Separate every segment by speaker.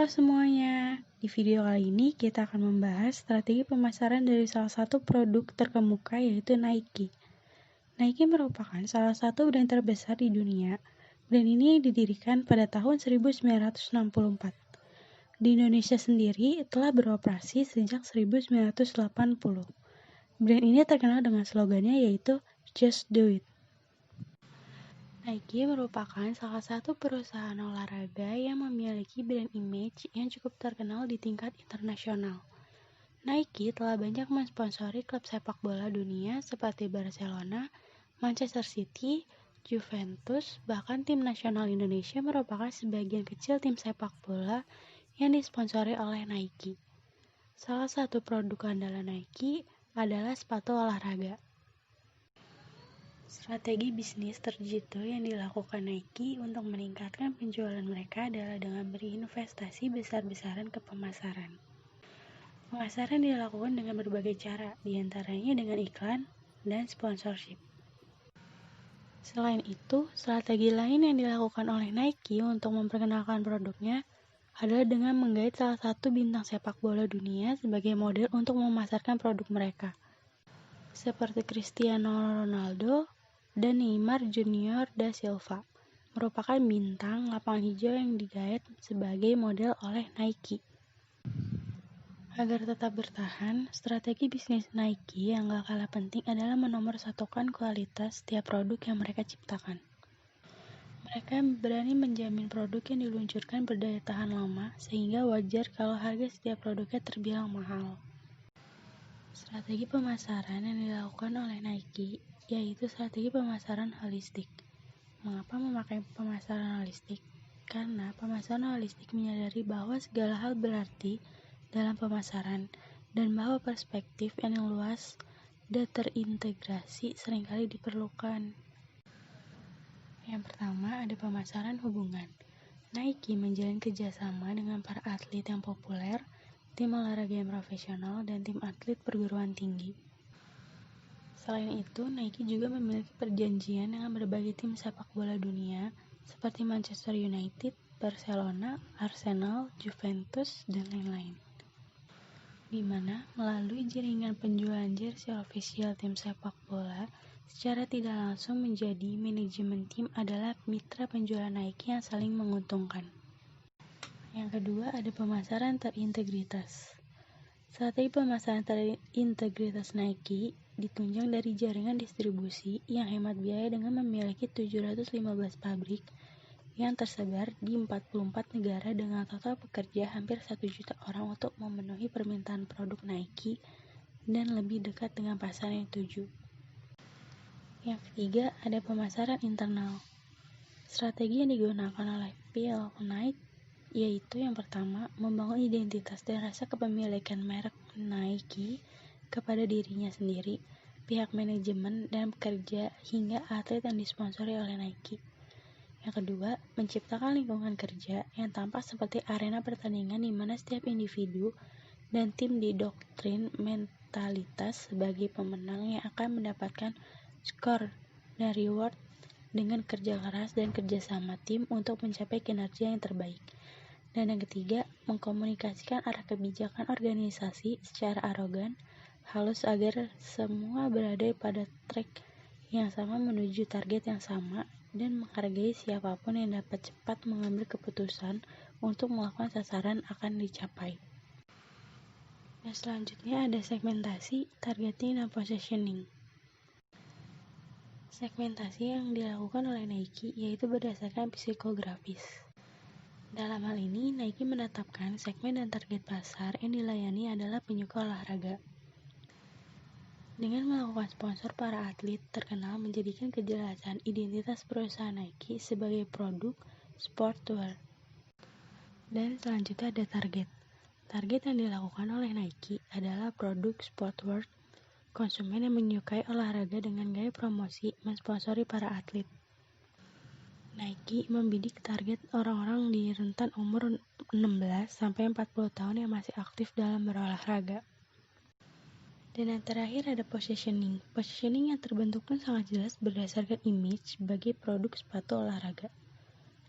Speaker 1: semuanya, di video kali ini kita akan membahas strategi pemasaran dari salah satu produk terkemuka yaitu Nike. Nike merupakan salah satu brand terbesar di dunia. Brand ini didirikan pada tahun 1964. Di Indonesia sendiri telah beroperasi sejak 1980. Brand ini terkenal dengan slogannya yaitu Just Do It. Nike merupakan salah satu perusahaan olahraga yang memiliki brand image yang cukup terkenal di tingkat internasional. Nike telah banyak mensponsori klub sepak bola dunia seperti Barcelona, Manchester City, Juventus, bahkan tim nasional Indonesia merupakan sebagian kecil tim sepak bola yang disponsori oleh Nike. Salah satu produk andalan Nike adalah sepatu olahraga. Strategi bisnis terjitu yang dilakukan Nike untuk meningkatkan penjualan mereka adalah dengan berinvestasi besar-besaran ke pemasaran. Pemasaran dilakukan dengan berbagai cara, diantaranya dengan iklan dan sponsorship. Selain itu, strategi lain yang dilakukan oleh Nike untuk memperkenalkan produknya adalah dengan menggait salah satu bintang sepak bola dunia sebagai model untuk memasarkan produk mereka, seperti Cristiano Ronaldo dan Neymar Junior da Silva, merupakan bintang lapangan hijau yang digait sebagai model oleh Nike. Agar tetap bertahan, strategi bisnis Nike yang gak kalah penting adalah menomorsatukan kualitas setiap produk yang mereka ciptakan. Mereka berani menjamin produk yang diluncurkan berdaya tahan lama, sehingga wajar kalau harga setiap produknya terbilang mahal. Strategi pemasaran yang dilakukan oleh Nike yaitu strategi pemasaran holistik. Mengapa memakai pemasaran holistik? Karena pemasaran holistik menyadari bahwa segala hal berarti dalam pemasaran dan bahwa perspektif yang luas dan terintegrasi seringkali diperlukan. Yang pertama ada pemasaran hubungan. Nike menjalin kerjasama dengan para atlet yang populer, tim olahraga yang profesional, dan tim atlet perguruan tinggi. Selain itu, Nike juga memiliki perjanjian dengan berbagai tim sepak bola dunia seperti Manchester United, Barcelona, Arsenal, Juventus, dan lain-lain. Di mana melalui jaringan penjualan jersey official tim sepak bola, secara tidak langsung menjadi manajemen tim adalah mitra penjualan Nike yang saling menguntungkan. Yang kedua ada pemasaran terintegritas. Strategi pemasaran terintegritas Nike ditunjang dari jaringan distribusi yang hemat biaya dengan memiliki 715 pabrik yang tersebar di 44 negara dengan total pekerja hampir 1 juta orang untuk memenuhi permintaan produk Nike dan lebih dekat dengan pasar yang dituju. Yang ketiga ada pemasaran internal. Strategi yang digunakan oleh Phil Knight yaitu yang pertama, membangun identitas dan rasa kepemilikan merek Nike kepada dirinya sendiri, pihak manajemen dan pekerja hingga atlet yang disponsori oleh Nike. Yang kedua, menciptakan lingkungan kerja yang tampak seperti arena pertandingan di mana setiap individu dan tim didoktrin mentalitas sebagai pemenang yang akan mendapatkan skor dan reward dengan kerja keras dan kerjasama tim untuk mencapai kinerja yang terbaik. Dan yang ketiga, mengkomunikasikan arah kebijakan organisasi secara arogan, halus agar semua berada pada track yang sama menuju target yang sama dan menghargai siapapun yang dapat cepat mengambil keputusan untuk melakukan sasaran akan dicapai. Dan selanjutnya ada segmentasi, targeting, dan positioning. Segmentasi yang dilakukan oleh Nike yaitu berdasarkan psikografis. Dalam hal ini, Nike menetapkan segmen dan target pasar yang dilayani adalah penyuka olahraga. Dengan melakukan sponsor para atlet terkenal menjadikan kejelasan identitas perusahaan Nike sebagai produk sportswear. Dan selanjutnya ada target. Target yang dilakukan oleh Nike adalah produk sportswear konsumen yang menyukai olahraga dengan gaya promosi mensponsori para atlet. Nike membidik target orang-orang di rentan umur 16 sampai 40 tahun yang masih aktif dalam berolahraga. Dan yang terakhir ada positioning. Positioning yang terbentuk pun sangat jelas berdasarkan image sebagai produk sepatu olahraga.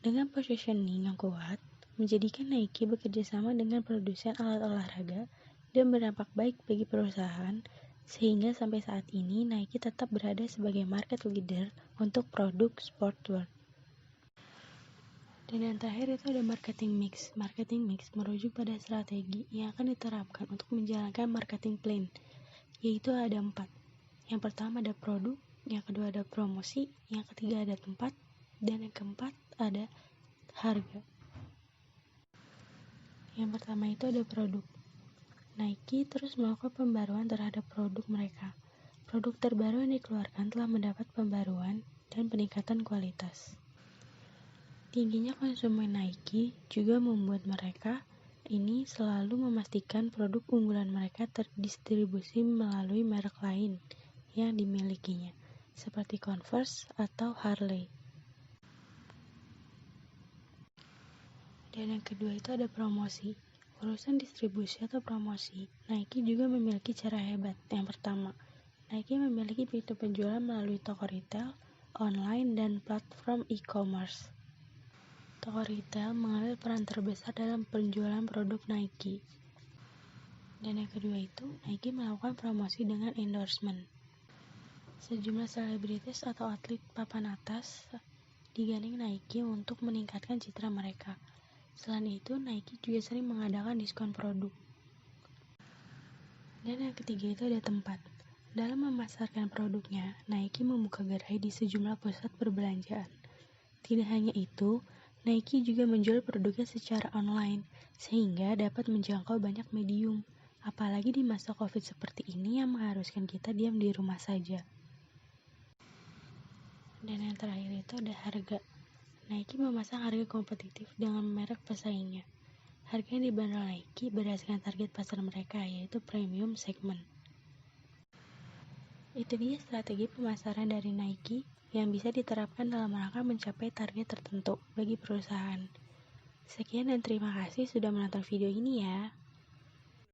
Speaker 1: Dengan positioning yang kuat, menjadikan Nike bekerja sama dengan produsen alat olahraga dan berdampak baik bagi perusahaan, sehingga sampai saat ini Nike tetap berada sebagai market leader untuk produk sportwear. Dan yang terakhir itu ada marketing mix. Marketing mix merujuk pada strategi yang akan diterapkan untuk menjalankan marketing plan, yaitu ada 4. Yang pertama ada produk, yang kedua ada promosi, yang ketiga ada tempat, dan yang keempat ada harga. Yang pertama itu ada produk. Nike terus melakukan pembaruan terhadap produk mereka. Produk terbaru yang dikeluarkan telah mendapat pembaruan dan peningkatan kualitas. Tingginya konsumen Nike juga membuat mereka ini selalu memastikan produk unggulan mereka terdistribusi melalui merek lain yang dimilikinya, seperti Converse atau Harley. Dan yang kedua itu ada promosi. Urusan distribusi atau promosi, Nike juga memiliki cara hebat. Yang pertama, Nike memiliki pintu penjualan melalui toko retail, online, dan platform e-commerce. Toko retail mengambil peran terbesar dalam penjualan produk Nike. Dan yang kedua itu, Nike melakukan promosi dengan endorsement. Sejumlah selebritis atau atlet papan atas digandeng Nike untuk meningkatkan citra mereka. Selain itu, Nike juga sering mengadakan diskon produk. Dan yang ketiga itu ada tempat. Dalam memasarkan produknya, Nike membuka gerai di sejumlah pusat perbelanjaan. Tidak hanya itu, Nike juga menjual produknya secara online, sehingga dapat menjangkau banyak medium, apalagi di masa COVID seperti ini yang mengharuskan kita diam di rumah saja. Dan yang terakhir itu ada harga. Nike memasang harga kompetitif dengan merek pesaingnya. Harga yang dibanderol Nike berdasarkan target pasar mereka, yaitu premium segment. Itu dia strategi pemasaran dari Nike yang bisa diterapkan dalam rangka mencapai target tertentu bagi perusahaan. Sekian dan terima kasih sudah menonton video ini ya.